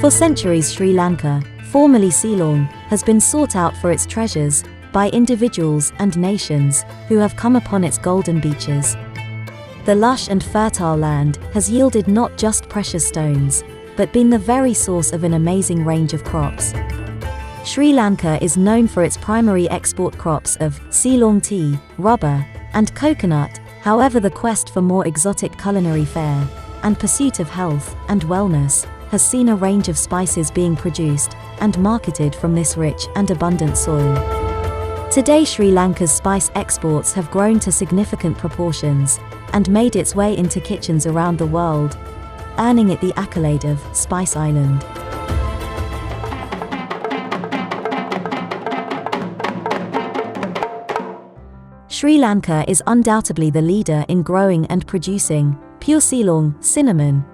For centuries, Sri Lanka, formerly Ceylon, has been sought out for its treasures by individuals and nations who have come upon its golden beaches. The lush and fertile land has yielded not just precious stones, but been the very source of an amazing range of crops. Sri Lanka is known for its primary export crops of Ceylon tea, rubber, and coconut. However, the quest for more exotic culinary fare and pursuit of health and wellness has seen a range of spices being produced and marketed from this rich and abundant soil. Today, Sri Lanka's spice exports have grown to significant proportions and made its way into kitchens around the world, earning it the accolade of Spice Island. Sri Lanka is undoubtedly the leader in growing and producing pure Ceylon cinnamon.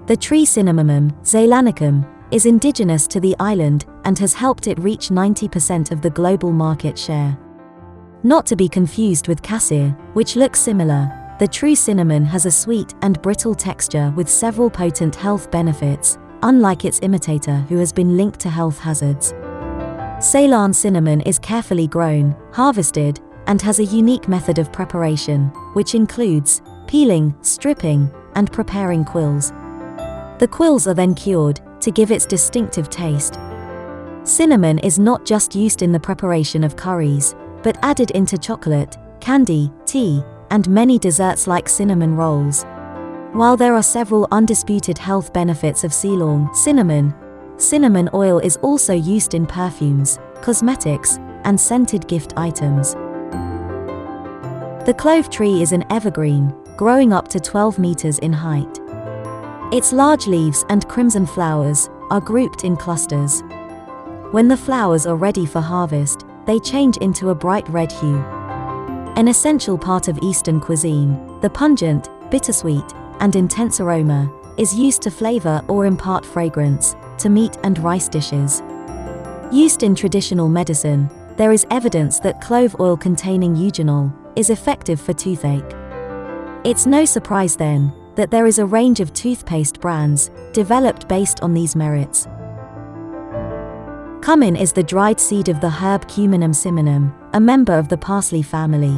The tree Cinnamomum zeylanicum is indigenous to the island and has helped it reach 90% of the global market share. Not to be confused with cassia, which looks similar, the true cinnamon has a sweet and brittle texture with several potent health benefits, unlike its imitator who has been linked to health hazards. Ceylon cinnamon is carefully grown, harvested, and has a unique method of preparation, which includes peeling, stripping, and preparing quills. The quills are then cured to give its distinctive taste. Cinnamon is not just used in the preparation of curries, but added into chocolate, candy, tea, and many desserts like cinnamon rolls. While there are several undisputed health benefits of Ceylon cinnamon oil is also used in perfumes, cosmetics, and scented gift items. The clove tree is an evergreen, growing up to 12 meters in height. Its large leaves and crimson flowers are grouped in clusters. When the flowers are ready for harvest, they change into a bright red hue. An essential part of Eastern cuisine, the pungent, bittersweet, and intense aroma is used to flavor or impart fragrance to meat and rice dishes. Used in traditional medicine, there is evidence that clove oil containing eugenol is effective for toothache. It's no surprise then that there is a range of toothpaste brands developed based on these merits. Cumin is the dried seed of the herb Cuminum ciminum, a member of the parsley family.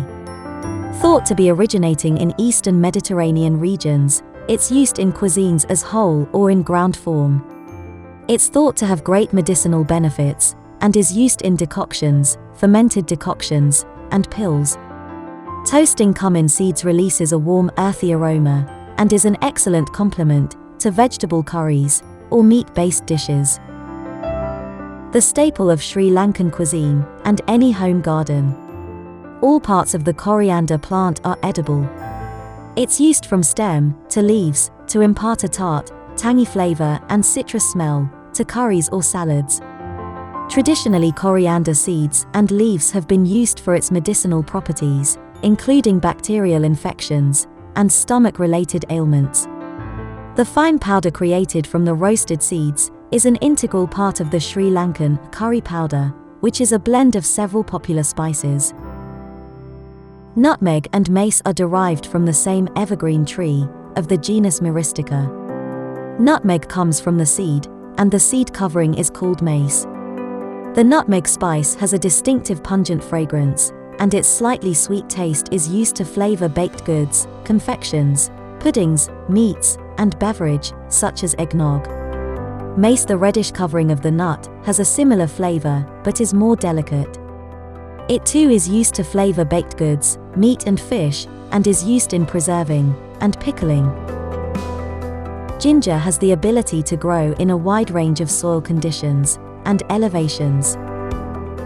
Thought to be originating in Eastern Mediterranean regions, it's used in cuisines as whole or in ground form. It's thought to have great medicinal benefits and is used in decoctions, fermented decoctions, and pills. Toasting cumin seeds releases a warm, earthy aroma and is an excellent complement to vegetable curries or meat-based dishes. The staple of Sri Lankan cuisine and any home garden. All parts of the coriander plant are edible. It's used from stem to leaves to impart a tart, tangy flavor and citrus smell to curries or salads. Traditionally, coriander seeds and leaves have been used for its medicinal properties, including bacterial infections and stomach-related ailments. The fine powder created from the roasted seeds is an integral part of the Sri Lankan curry powder, which is a blend of several popular spices. Nutmeg and mace are derived from the same evergreen tree of the genus Myristica. Nutmeg comes from the seed, and the seed covering is called mace. The nutmeg spice has a distinctive pungent fragrance, and its slightly sweet taste is used to flavor baked goods, confections, puddings, meats, and beverage, such as eggnog. Mace, the reddish covering of the nut, has a similar flavor, but is more delicate. It too is used to flavor baked goods, meat and fish, and is used in preserving and pickling. Ginger has the ability to grow in a wide range of soil conditions and elevations.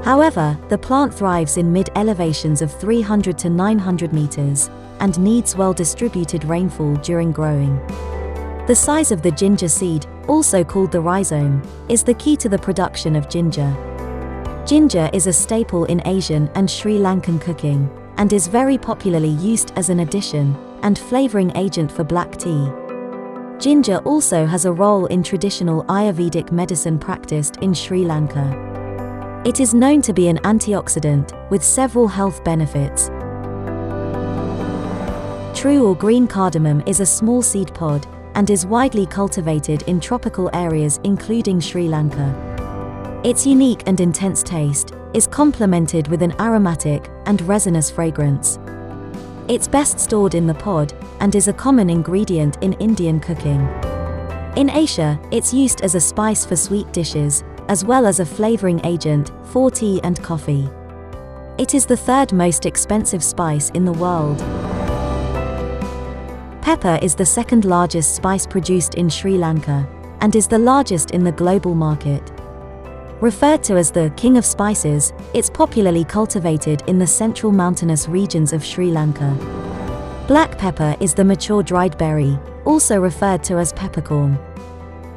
However, the plant thrives in mid-elevations of 300 to 900 meters and needs well-distributed rainfall during growing. The size of the ginger seed, also called the rhizome, is the key to the production of ginger. Ginger is a staple in Asian and Sri Lankan cooking and is very popularly used as an addition and flavoring agent for black tea. Ginger also has a role in traditional Ayurvedic medicine practiced in Sri Lanka. It is known to be an antioxidant with several health benefits. True or green cardamom is a small seed pod and is widely cultivated in tropical areas including Sri Lanka. Its unique and intense taste is complemented with an aromatic and resinous fragrance. It's best stored in the pod and is a common ingredient in Indian cooking. In Asia, it's used as a spice for sweet dishes, as well as a flavoring agent for tea and coffee. It is the third most expensive spice in the world. Pepper is the second largest spice produced in Sri Lanka, and is the largest in the global market. Referred to as the king of spices, it's popularly cultivated in the central mountainous regions of Sri Lanka. Black pepper is the mature dried berry, also referred to as peppercorn.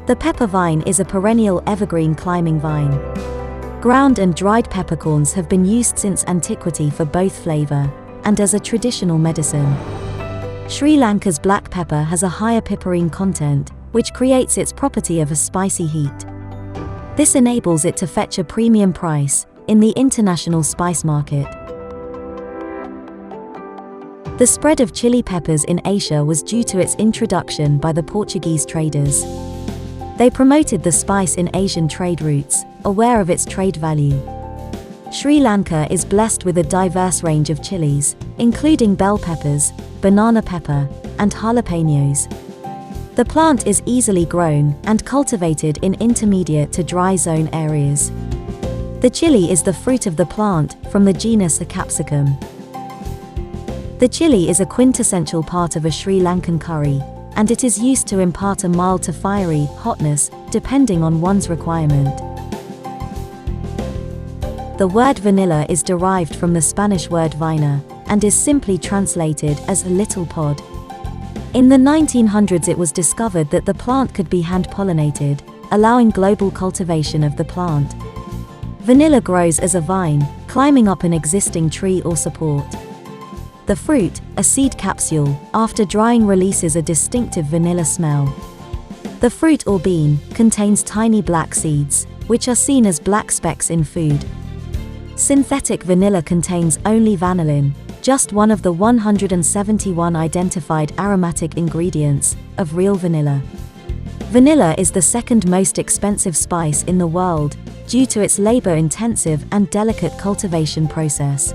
The pepper vine is a perennial evergreen climbing vine. Ground and dried peppercorns have been used since antiquity for both flavor and as a traditional medicine. Sri Lanka's black pepper has a higher piperine content, which creates its property of a spicy heat. This enables it to fetch a premium price in the international spice market. The spread of chili peppers in Asia was due to its introduction by the Portuguese traders. They promoted the spice in Asian trade routes, aware of its trade value. Sri Lanka is blessed with a diverse range of chilies, including bell peppers, banana pepper, and jalapenos. The plant is easily grown and cultivated in intermediate to dry zone areas. The chili is the fruit of the plant from the genus a capsicum. The chili is a quintessential part of a Sri Lankan curry, and it is used to impart a mild to fiery hotness, depending on one's requirement. The word vanilla is derived from the Spanish word vina, and is simply translated as a little pod. In the 1900s it was discovered that the plant could be hand-pollinated, allowing global cultivation of the plant. Vanilla grows as a vine, climbing up an existing tree or support. The fruit, a seed capsule, after drying releases a distinctive vanilla smell. The fruit or bean contains tiny black seeds, which are seen as black specks in food. Synthetic vanilla contains only vanillin, just one of the 171 identified aromatic ingredients of real vanilla. Vanilla is the second most expensive spice in the world, due to its labor-intensive and delicate cultivation process.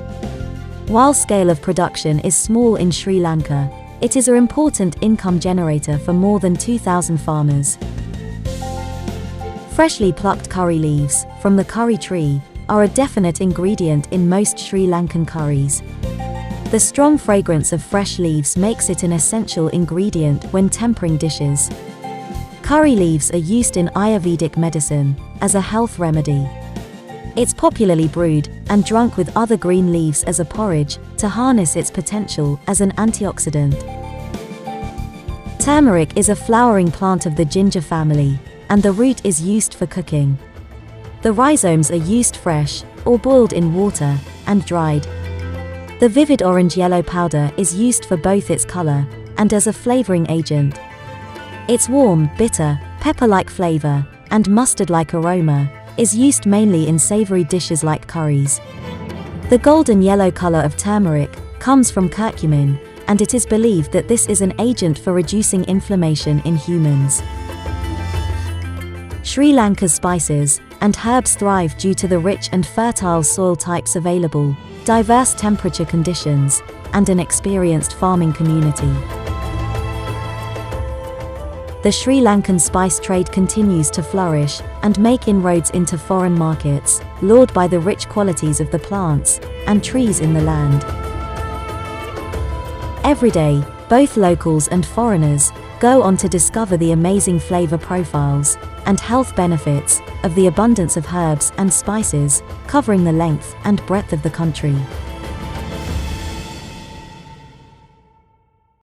While scale of production is small in Sri Lanka, it is an important income generator for more than 2,000 farmers. Freshly plucked curry leaves from the curry tree are a definite ingredient in most Sri Lankan curries. The strong fragrance of fresh leaves makes it an essential ingredient when tempering dishes. Curry leaves are used in Ayurvedic medicine as a health remedy. It's popularly brewed and drunk with other green leaves as a porridge to harness its potential as an antioxidant. Turmeric is a flowering plant of the ginger family, and the root is used for cooking. The rhizomes are used fresh or boiled in water and dried. The vivid orange-yellow powder is used for both its color and as a flavoring agent. Its warm, bitter, pepper-like flavor and mustard-like aroma is used mainly in savory dishes like curries. The golden yellow color of turmeric comes from curcumin, and it is believed that this is an agent for reducing inflammation in humans. Sri Lanka's spices and herbs thrive due to the rich and fertile soil types available, diverse temperature conditions, and an experienced farming community. The Sri Lankan spice trade continues to flourish and make inroads into foreign markets, lured by the rich qualities of the plants and trees in the land. Every day, both locals and foreigners go on to discover the amazing flavor profiles and health benefits of the abundance of herbs and spices covering the length and breadth of the country.